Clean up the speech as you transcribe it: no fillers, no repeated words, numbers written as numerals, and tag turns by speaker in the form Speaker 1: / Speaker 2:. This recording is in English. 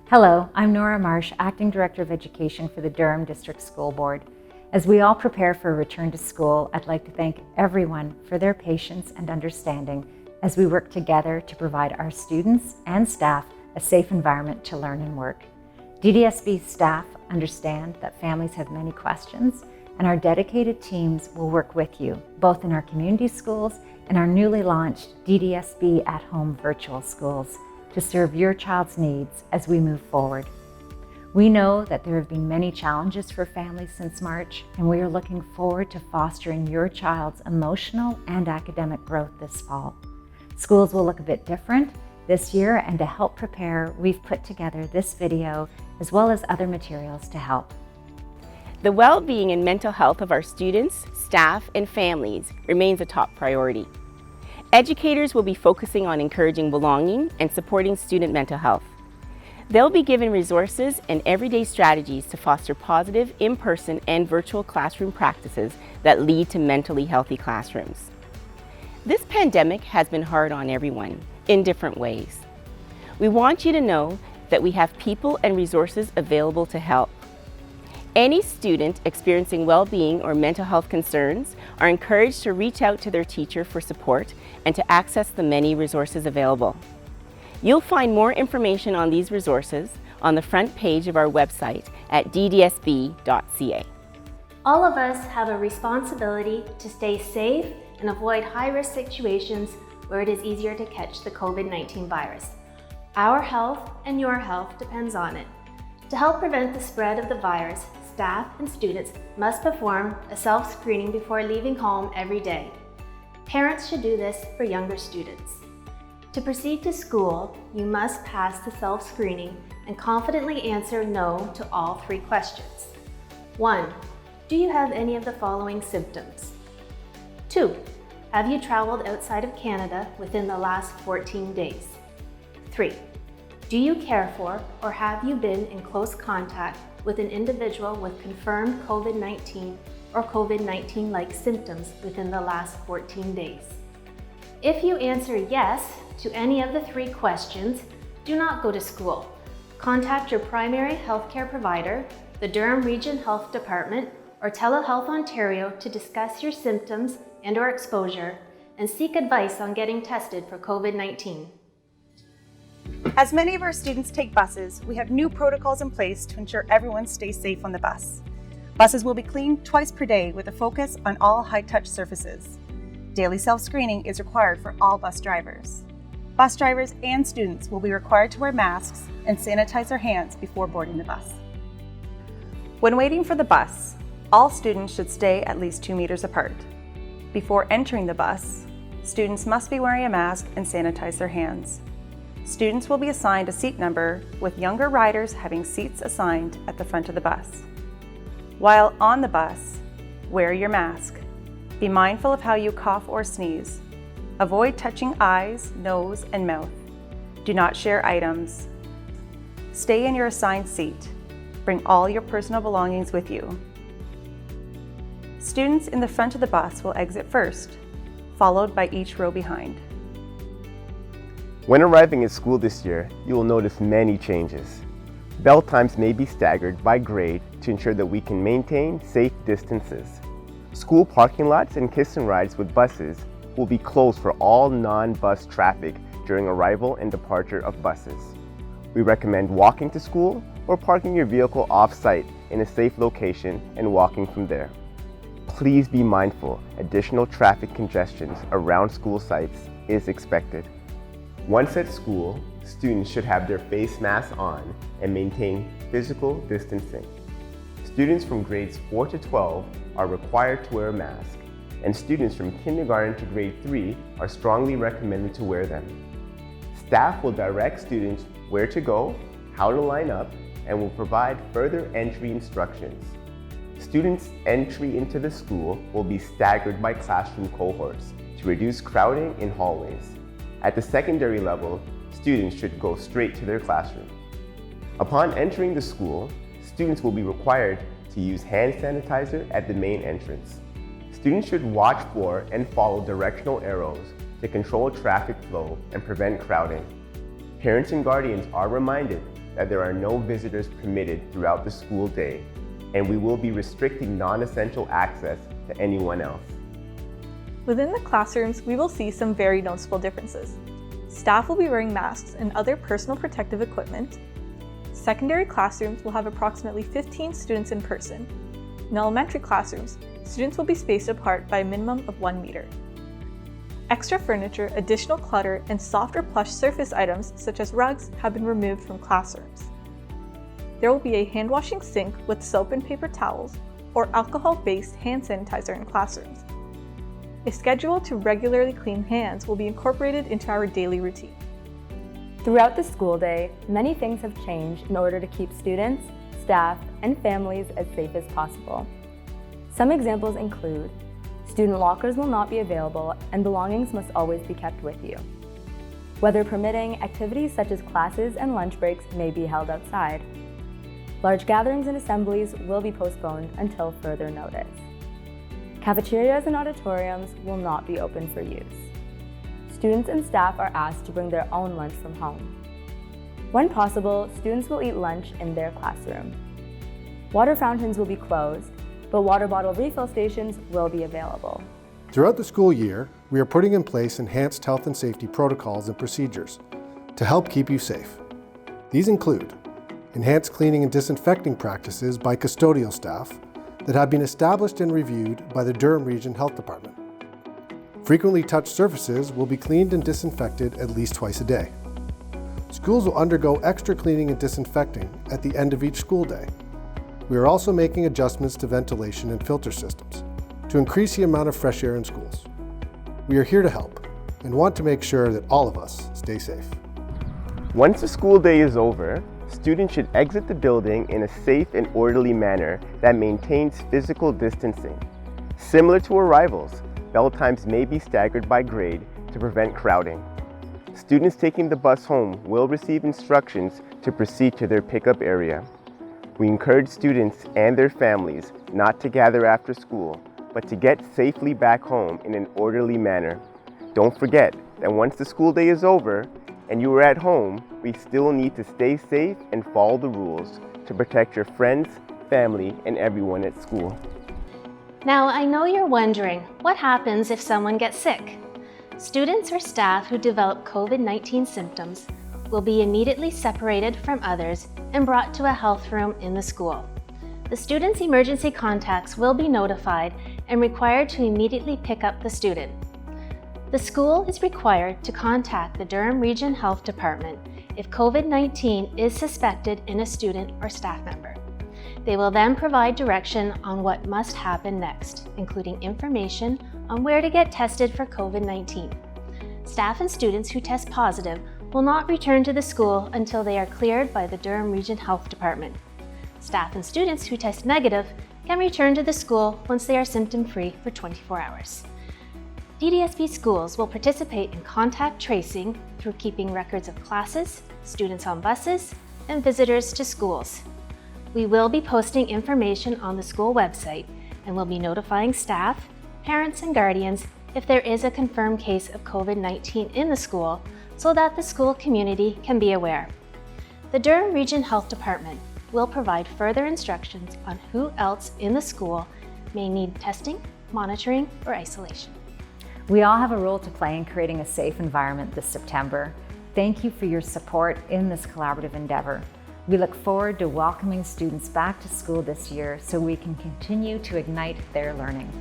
Speaker 1: Hello, I'm Nora Marsh, Acting Director of Education for the Durham District School Board. As we all prepare for a return to school, I'd like to thank everyone for their patience and understanding as we work together to provide our students and staff a safe environment to learn and work. DDSB staff understand that families have many questions, and our dedicated teams will work with you, both in our community schools and our newly launched DDSB at-home virtual schools, to serve your child's needs as we move forward. We know that there have been many challenges for families since March, and we are looking forward to fostering your child's emotional and academic growth this fall. Schools will look a bit different this year, and to help prepare, we've put together this video as well as other materials to help.
Speaker 2: The well-being and mental health of our students, staff, and families remains a top priority. Educators will be focusing on encouraging belonging and supporting student mental health. They'll be given resources and everyday strategies to foster positive in-person and virtual classroom practices that lead to mentally healthy classrooms. This pandemic has been hard on everyone in different ways. We want you to know that we have people and resources available to help. Any student experiencing well-being or mental health concerns are encouraged to reach out to their teacher for support and to access the many resources available. You'll find more information on these resources on the front page of our website at ddsb.ca.
Speaker 3: All of us have a responsibility to stay safe and avoid high-risk situations where it is easier to catch the COVID-19 virus. Our health and your health depends on it. To help prevent the spread of the virus, staff and students must perform a self-screening before leaving home every day. Parents should do this for younger students. To proceed to school, you must pass the self-screening and confidently answer no to all 3 questions. 1. Do you have any of the following symptoms? 2. Have you traveled outside of Canada within the last 14 days? 3. Do you care for or have you been in close contact with an individual with confirmed COVID-19 or COVID-19-like symptoms within the last 14 days? If you answer yes to any of the 3 questions, do not go to school. Contact your primary healthcare provider, the Durham Region Health Department, or Telehealth Ontario to discuss your symptoms and/or exposure and seek advice on getting tested for COVID-19.
Speaker 4: As many of our students take buses, we have new protocols in place to ensure everyone stays safe on the bus. Buses will be cleaned twice per day with a focus on all high-touch surfaces. Daily self-screening is required for all bus drivers. Bus drivers and students will be required to wear masks and sanitize their hands before boarding the bus. When waiting for the bus, all students should stay at least 2 meters apart. Before entering the bus, students must be wearing a mask and sanitize their hands. Students will be assigned a seat number, with younger riders having seats assigned at the front of the bus. While on the bus, wear your mask. Be mindful of how you cough or sneeze. Avoid touching eyes, nose, and mouth. Do not share items. Stay in your assigned seat. Bring all your personal belongings with you. Students in the front of the bus will exit first, followed by each row behind.
Speaker 5: When arriving at school this year, you will notice many changes. Bell times may be staggered by grade to ensure that we can maintain safe distances. School parking lots and kiss and rides with buses will be closed for all non-bus traffic during arrival and departure of buses. We recommend walking to school or parking your vehicle off-site in a safe location and walking from there. Please be mindful, additional traffic congestions around school sites is expected. Once at school, students should have their face masks on and maintain physical distancing. Students from grades 4 to 12 are required to wear a mask, and students from kindergarten to grade 3 are strongly recommended to wear them. Staff will direct students where to go, how to line up, and will provide further entry instructions. Students' entry into the school will be staggered by classroom cohorts to reduce crowding in hallways. At the secondary level, students should go straight to their classroom. Upon entering the school, students will be required to use hand sanitizer at the main entrance. Students should watch for and follow directional arrows to control traffic flow and prevent crowding. Parents and guardians are reminded that there are no visitors permitted throughout the school day, and we will be restricting non-essential access to anyone else.
Speaker 6: Within the classrooms, we will see some very noticeable differences. Staff will be wearing masks and other personal protective equipment. Secondary classrooms will have approximately 15 students in person. In elementary classrooms, students will be spaced apart by a minimum of 1 meter. Extra furniture, additional clutter, and softer plush surface items such as rugs have been removed from classrooms. There will be a hand-washing sink with soap and paper towels or alcohol-based hand sanitizer in classrooms. A schedule to regularly clean hands will be incorporated into our daily routine.
Speaker 7: Throughout the school day, many things have changed in order to keep students, staff, and families as safe as possible. Some examples include student lockers will not be available and belongings must always be kept with you. Weather permitting, activities such as classes and lunch breaks may be held outside. Large gatherings and assemblies will be postponed until further notice. Cafeterias and auditoriums will not be open for use. Students and staff are asked to bring their own lunch from home. When possible, students will eat lunch in their classroom. Water fountains will be closed, but water bottle refill stations will be available.
Speaker 8: Throughout the school year, we are putting in place enhanced health and safety protocols and procedures to help keep you safe. These include enhanced cleaning and disinfecting practices by custodial staff that have been established and reviewed by the Durham Region Health Department. Frequently touched surfaces will be cleaned and disinfected at least twice a day. Schools will undergo extra cleaning and disinfecting at the end of each school day. We are also making adjustments to ventilation and filter systems to increase the amount of fresh air in schools. We are here to help and want to make sure that all of us stay safe.
Speaker 5: Once the school day is over, students should exit the building in a safe and orderly manner that maintains physical distancing. Similar to arrivals, bell times may be staggered by grade to prevent crowding. Students taking the bus home will receive instructions to proceed to their pickup area. We encourage students and their families not to gather after school, but to get safely back home in an orderly manner. Don't forget that once the school day is over and you are at home, we still need to stay safe and follow the rules to protect your friends, family, and everyone at school.
Speaker 3: Now, I know you're wondering, what happens if someone gets sick? Students or staff who develop COVID-19 symptoms will be immediately separated from others and brought to a health room in the school. The student's emergency contacts will be notified and required to immediately pick up the student. The school is required to contact the Durham Region Health Department if COVID-19 is suspected in a student or staff member. They will then provide direction on what must happen next, including information on where to get tested for COVID-19. Staff and students who test positive will not return to the school until they are cleared by the Durham Region Health Department. Staff and students who test negative can return to the school once they are symptom-free for 24 hours. DDSB schools will participate in contact tracing through keeping records of classes, students on buses, and visitors to schools. We will be posting information on the school website and will be notifying staff, parents, and guardians if there is a confirmed case of COVID-19 in the school so that the school community can be aware. The Durham Region Health Department will provide further instructions on who else in the school may need testing, monitoring, or isolation.
Speaker 1: We all have a role to play in creating a safe environment this September. Thank you for your support in this collaborative endeavor. We look forward to welcoming students back to school this year so we can continue to ignite their learning.